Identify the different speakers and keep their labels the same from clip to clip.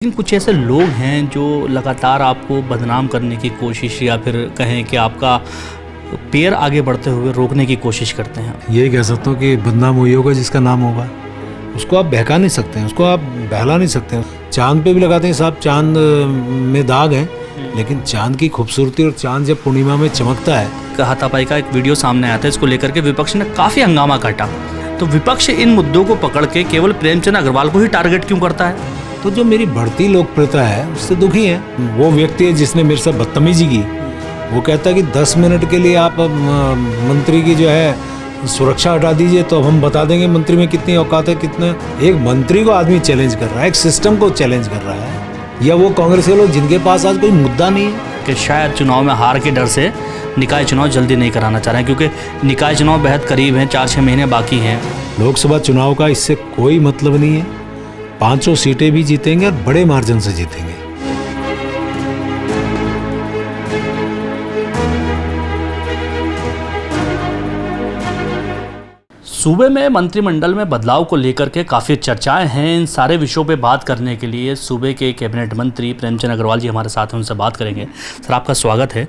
Speaker 1: लेकिन कुछ ऐसे लोग हैं जो लगातार आपको बदनाम करने की कोशिश या फिर कहें कि आपका पैर आगे बढ़ते हुए रोकने की कोशिश करते हैं।
Speaker 2: यही कह सकता हूँ कि बदनाम वही होगा जिसका नाम होगा। उसको आप बहका नहीं सकते हैं, उसको आप बहला नहीं सकते हैं। चांद पे भी लगाते हैं साहब, चांद में दाग हैं, लेकिन चांद की खूबसूरती और चांद जब पूर्णिमा में चमकता है।
Speaker 1: हाथापाई का एक वीडियो सामने आया था, इसको लेकर के विपक्ष ने काफ़ी हंगामा काटा। तो विपक्ष इन मुद्दों को पकड़ के केवल प्रेमचंद अग्रवाल को ही टारगेट क्यों करता है?
Speaker 2: तो जो मेरी बढ़ती लोकप्रियता है उससे दुखी है वो व्यक्ति है जिसने मेरे साथ बदतमीजी की। वो कहता है कि 10 मिनट के लिए आप मंत्री की जो है सुरक्षा हटा दीजिए तो अब हम बता देंगे मंत्री में कितनी औकात है। कितना एक मंत्री को आदमी चैलेंज कर रहा है, एक सिस्टम को चैलेंज कर रहा है, या वो कांग्रेस के लोग जिनके पास आज कोई मुद्दा नहीं है
Speaker 1: कि शायद चुनाव में हार के डर से निकाय चुनाव जल्दी नहीं कराना चाह रहे हैं, क्योंकि निकाय चुनाव बेहद करीब हैं, 4-6 महीने बाकी हैं।
Speaker 2: लोकसभा चुनाव का इससे कोई मतलब नहीं है। 500 सीटें भी जीतेंगे और बड़े मार्जिन से जीतेंगे।
Speaker 1: सूबे में मंत्रिमंडल में बदलाव को लेकर के काफ़ी चर्चाएं हैं। इन सारे विषयों पे बात करने के लिए सूबे के कैबिनेट मंत्री प्रेमचंद अग्रवाल जी हमारे साथ हैं, उनसे बात करेंगे। सर, आपका स्वागत है।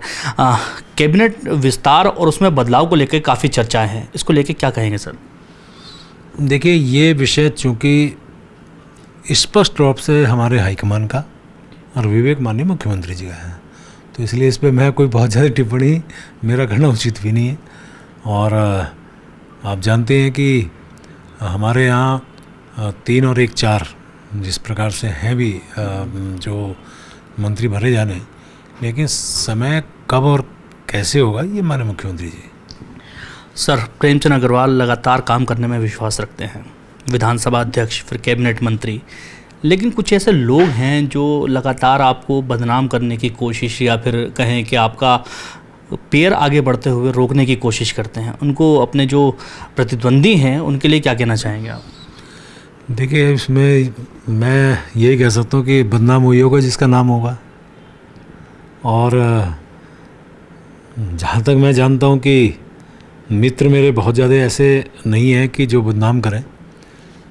Speaker 1: कैबिनेट विस्तार और उसमें बदलाव को लेकर काफ़ी चर्चाएं हैं, इसको लेकर क्या कहेंगे सर?
Speaker 2: देखिए, ये विषय चूँकि स्पष्ट रूप से हमारे हाईकमान का और विवेक माननीय मुख्यमंत्री जी का है, तो इसलिए इस पर मैं कोई बहुत ज़्यादा टिप्पणी मेरा करना उचित भी नहीं है। और आप जानते हैं कि हमारे यहाँ 3 और 1 4 जिस प्रकार से हैं भी जो मंत्री भरे जाने, लेकिन समय कब और कैसे होगा ये माननीय मुख्यमंत्री जी।
Speaker 1: सर, प्रेमचंद अग्रवाल लगातार काम करने में विश्वास रखते हैं, विधानसभा अध्यक्ष फिर कैबिनेट मंत्री, लेकिन कुछ ऐसे लोग हैं जो लगातार आपको बदनाम करने की कोशिश या फिर कहें कि आपका पैर आगे बढ़ते हुए रोकने की कोशिश करते हैं। उनको अपने जो प्रतिद्वंदी हैं उनके लिए क्या कहना चाहेंगे आप?
Speaker 2: देखिए, इसमें मैं यही कह सकता हूँ कि बदनाम वही होगा जिसका नाम होगा। और जहाँ तक मैं जानता हूँ कि मित्र मेरे बहुत ज़्यादा ऐसे नहीं हैं कि जो बदनाम करें।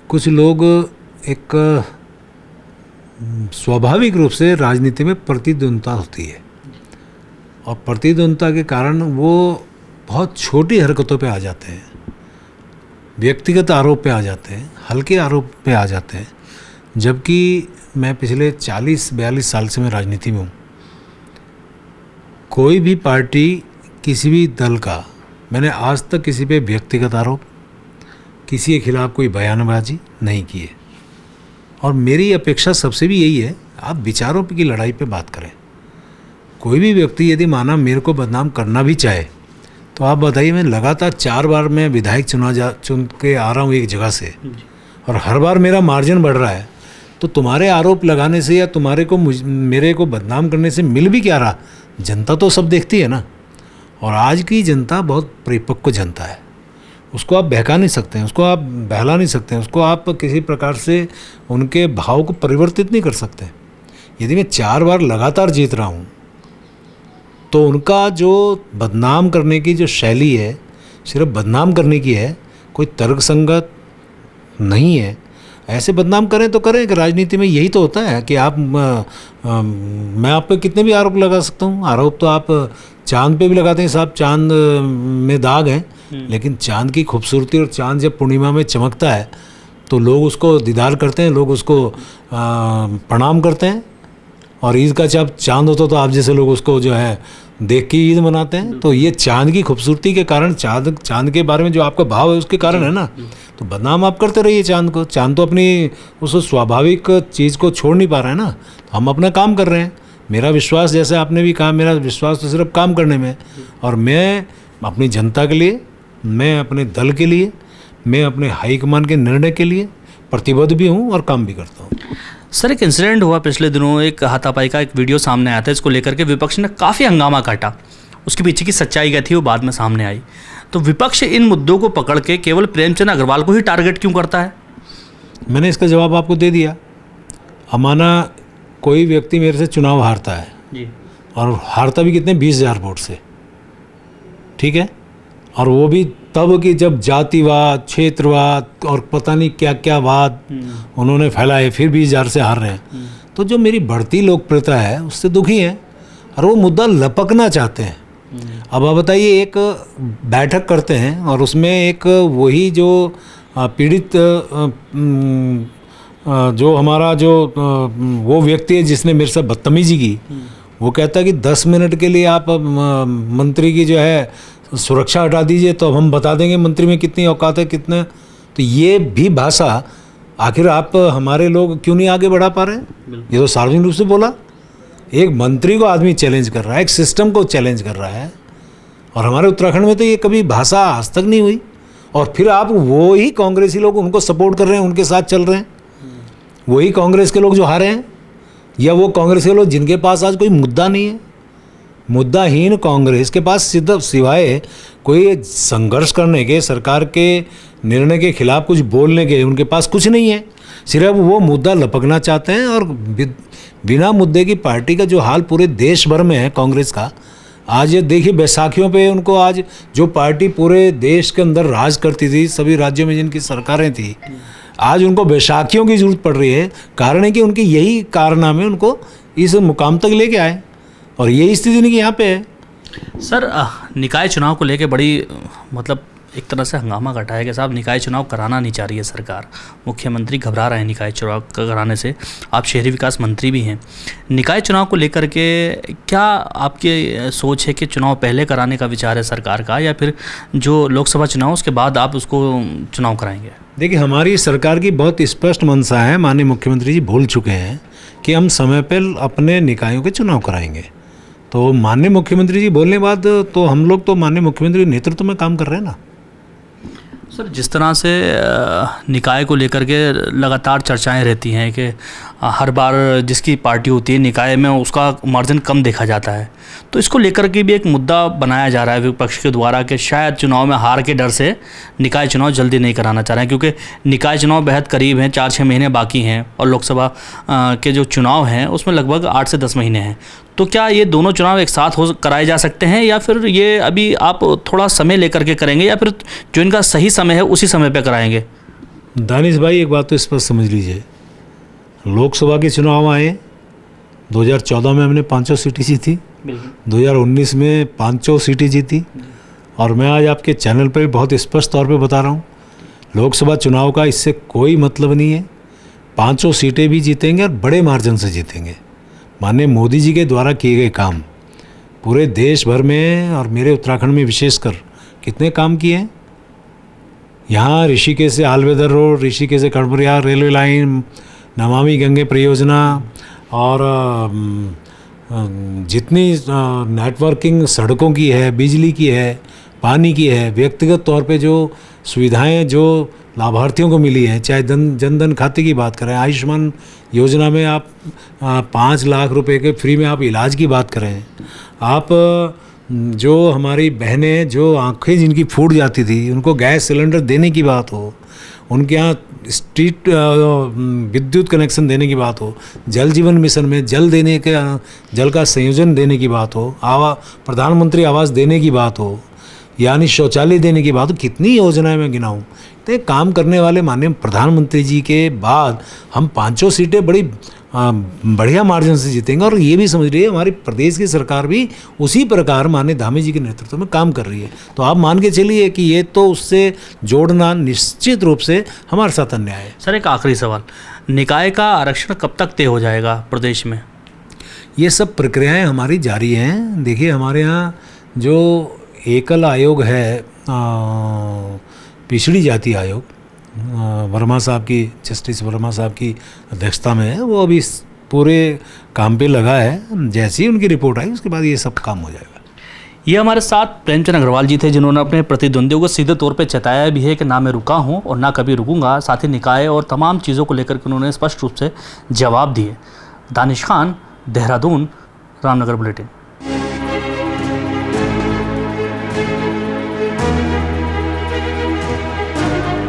Speaker 2: कुछ लोग एक स्वाभाविक रूप से राजनीति में प्रतिद्वंद्विता होती है, और प्रतिद्वंद्विता के कारण वो बहुत छोटी हरकतों पे आ जाते हैं, व्यक्तिगत आरोप पे आ जाते हैं, हल्के आरोप पे आ जाते हैं। जबकि मैं पिछले 40-42 साल से मैं राजनीति में हूँ। कोई भी पार्टी, किसी भी दल का मैंने आज तक किसी पे व्यक्तिगत आरोप, किसी के खिलाफ कोई बयानबाजी नहीं की है। और मेरी अपेक्षा सबसे भी यही है, आप विचारों की लड़ाई पे बात करें। कोई भी व्यक्ति यदि माना मेरे को बदनाम करना भी चाहे तो आप बताइए, मैं लगातार 4 बार मैं विधायक चुन के आ रहा हूँ एक जगह से, और हर बार मेरा मार्जिन बढ़ रहा है। तो तुम्हारे आरोप लगाने से या तुम्हारे को मेरे को बदनाम करने से मिल भी क्या रहा? जनता तो सब देखती है ना। और आज की जनता बहुत परिपक्व जनता है, उसको आप बहका नहीं सकते हैं, उसको आप बहला नहीं सकते हैं, उसको आप किसी प्रकार से उनके भाव को परिवर्तित नहीं कर सकते। यदि मैं 4 बार लगातार जीत रहा हूँ तो उनका जो बदनाम करने की जो शैली है, सिर्फ बदनाम करने की है, कोई तर्कसंगत नहीं है। ऐसे बदनाम करें तो करें कि राजनीति में यही तो होता है कि आप मैं आप पे कितने भी आरोप लगा सकता हूँ। आरोप तो आप चांद पे भी लगाते हैं साहब, चांद में दाग हैं, लेकिन चांद की खूबसूरती और चांद जब पूर्णिमा में चमकता है तो लोग उसको दीदार करते हैं, लोग उसको प्रणाम करते हैं। और ईद का जब चांद होता तो आप जैसे लोग उसको जो है देख के ईद मनाते हैं। तो ये चांद की खूबसूरती के कारण, चांद के बारे में जो आपका भाव है उसके कारण है ना। तो बदनाम आप करते रहिए चांद को। चांद तो अपनी उस स्वाभाविक चीज़ को छोड़ नहीं पा रहा है ना। तो हम अपना काम कर रहे हैं। मेरा विश्वास, जैसे आपने भी कहा, मेरा विश्वास तो सिर्फ काम करने में। और मैं अपनी जनता के लिए, मैं अपने दल के लिए, मैं अपने हाईकमान के निर्णय के लिए प्रतिबद्ध भी हूँ और काम भी करता हूँ।
Speaker 1: सर, एक इंसिडेंट हुआ पिछले दिनों, एक हाथापाई का एक वीडियो सामने आया था, इसको लेकर के विपक्ष ने काफ़ी हंगामा काटा। उसके पीछे की सच्चाई क्या थी वो बाद में सामने आई। तो विपक्ष इन मुद्दों को पकड़ के केवल प्रेमचंद अग्रवाल को ही टारगेट क्यों करता है?
Speaker 2: मैंने इसका जवाब आपको दे दिया। अमाना कोई व्यक्ति मेरे से चुनाव हारता है
Speaker 1: जी,
Speaker 2: और हारता भी कितने 20,000 वोट से, ठीक है। और वो भी तब कि जब जातिवाद, क्षेत्रवाद और पता नहीं क्या क्या वाद उन्होंने फैलाए, फिर 20,000 से हार रहे हैं। तो जो मेरी बढ़ती लोकप्रियता है उससे दुखी हैं और वो मुद्दा लपकना चाहते हैं। अब आप बताइए, एक बैठक करते हैं और उसमें एक वही जो पीड़ित जो हमारा जो वो व्यक्ति है जिसने मेरे साथ बदतमीजी की, वो कहता है कि 10 मिनट के लिए आप मंत्री की जो है सुरक्षा हटा दीजिए तो अब हम बता देंगे मंत्री में कितनी औकात है, कितने। तो ये भी भाषा आखिर आप हमारे लोग क्यों नहीं आगे बढ़ा पा रहे हैं? ये तो सार्वजनिक रूप से बोला। एक मंत्री को आदमी चैलेंज कर रहा है, एक सिस्टम को चैलेंज कर रहा है, और हमारे उत्तराखंड में तो ये कभी भाषा आज तक नहीं हुई। और फिर आप वो ही कांग्रेसी लोग उनको सपोर्ट कर रहे हैं, उनके साथ चल रहे हैं, वही कांग्रेस के लोग जो हारे हैं, या वो कांग्रेस के लोग जिनके पास आज कोई मुद्दा नहीं है। मुद्दाहीन कांग्रेस के पास सीधा सिवाय कोई संघर्ष करने के, सरकार के निर्णय के खिलाफ कुछ बोलने के, उनके पास कुछ नहीं है। सिर्फ वो मुद्दा लपकना चाहते हैं। और बिना मुद्दे की पार्टी का जो हाल पूरे देश भर में है कांग्रेस का, आज ये देखिए बैसाखियों पे उनको, आज जो पार्टी पूरे देश के अंदर राज करती थी, सभी राज्यों में जिनकी सरकारें थी, आज उनको बैसाखियों की ज़रूरत पड़ रही है। कारण है कि उनके यही कारनामे उनको इस मुकाम तक लेके आए, और यही स्थिति नहीं कि यहाँ पे है।
Speaker 1: सर, निकाय चुनाव को लेके बड़ी मतलब एक तरह से हंगामा घटा है कि साहब निकाय चुनाव कराना नहीं चाह रही है सरकार, मुख्यमंत्री घबरा रहे हैं निकाय चुनाव कराने से। आप शहरी विकास मंत्री भी हैं, निकाय चुनाव को लेकर के क्या आपकी सोच है कि चुनाव पहले कराने का विचार है सरकार का, या फिर जो लोकसभा चुनाव उसके बाद आप उसको चुनाव कराएंगे?
Speaker 2: देखिए, हमारी सरकार की बहुत स्पष्ट मंशा है, माननीय मुख्यमंत्री जी बोल चुके हैं कि हम समय पर अपने निकायों के चुनाव कराएंगे। तो माननीय मुख्यमंत्री जी बोलने के बाद तो हम लोग तो माननीय मुख्यमंत्री के नेतृत्व में काम कर रहे हैं ना।
Speaker 1: सर, जिस तरह से निकाय को लेकर के लगातार चर्चाएं रहती हैं कि हर बार जिसकी पार्टी होती है निकाय में उसका मार्जिन कम देखा जाता है, तो इसको लेकर के भी एक मुद्दा बनाया जा रहा है विपक्ष के द्वारा कि शायद चुनाव में हार के डर से निकाय चुनाव जल्दी नहीं कराना चाह रहे हैं, क्योंकि निकाय चुनाव बेहद करीब हैं, 4-6 महीने बाकी हैं, और लोकसभा के जो चुनाव हैं उसमें लगभग 8 से 10 महीने हैं। तो क्या ये दोनों चुनाव एक साथ हो कराए जा सकते हैं, या फिर ये अभी आप थोड़ा समय लेकर के करेंगे, या फिर जो इनका सही समय है उसी समय पे कराएंगे?
Speaker 2: दानिश भाई, एक बात तो स्पष्ट समझ लीजिए, लोकसभा के चुनाव आए, 2014 में हमने 500 सीटें जीती, 2019 में 500 सीटें जीती, और मैं आज आपके चैनल पर बहुत स्पष्ट तौर पे बता रहा हूँ, लोकसभा चुनाव का इससे कोई मतलब नहीं है। 500 सीटें भी जीतेंगे और बड़े मार्जिन से जीतेंगे। माननीय मोदी जी के द्वारा किए गए काम पूरे देश भर में और मेरे उत्तराखंड में विशेषकर कितने काम किए हैं। यहाँ ऋषिकेश से आलवेदर रोड, ऋषिकेश से कड़बरिया रेलवे लाइन, नमामि गंगे परियोजना, और जितनी नेटवर्किंग सड़कों की है, बिजली की है, पानी की है, व्यक्तिगत तौर पे जो सुविधाएं जो लाभार्थियों को मिली हैं, चाहे जनधन खाते की बात करें, आयुष्मान योजना में आप 5 लाख रुपए के फ्री में आप इलाज की बात करें, आप जो हमारी बहनें जो आंखें जिनकी फूट जाती थी उनको गैस सिलेंडर देने की बात हो, उनके यहाँ स्ट्रीट विद्युत कनेक्शन देने की बात हो, जल जीवन मिशन में जल का संयोजन देने की बात हो, प्रधानमंत्री आवास देने की बात हो, यानी शौचालय देने की बात हो, कितनी योजनाएं मैं गिनाऊँ। तो काम करने वाले माननीय प्रधानमंत्री जी के बाद हम 500 सीटें बड़ी बढ़िया मार्जिन से जीतेंगे। और ये भी समझ लीजिए हमारी प्रदेश की सरकार भी उसी प्रकार माननीय धामी जी के नेतृत्व में काम कर रही है। तो आप मान के चलिए कि ये तो उससे जोड़ना निश्चित रूप से हमारे साथ अन्याय है।
Speaker 1: सर, एक आखिरी सवाल, निकाय का आरक्षण कब तक तय हो जाएगा प्रदेश में?
Speaker 2: ये सब प्रक्रियाएं हमारी जारी हैं। देखिए, हमारे यहाँ जो एकल आयोग है, पिछड़ी जाति आयोग, वर्मा साहब की, जस्टिस वर्मा साहब की अध्यक्षता में है, वो अभी पूरे काम पे लगा है। जैसे ही उनकी रिपोर्ट आई उसके बाद ये सब काम हो जाएगा।
Speaker 1: ये हमारे साथ प्रेमचंद अग्रवाल जी थे, जिन्होंने अपने प्रतिद्वंदियों को सीधे तौर पे चेताया भी है कि ना मैं रुका हूँ और ना कभी रुकूंगा। साथ ही निकाय और तमाम चीज़ों को लेकर के उन्होंने स्पष्ट रूप से जवाब दिए। दानिश खान, देहरादून, रामनगर बुलेटिन।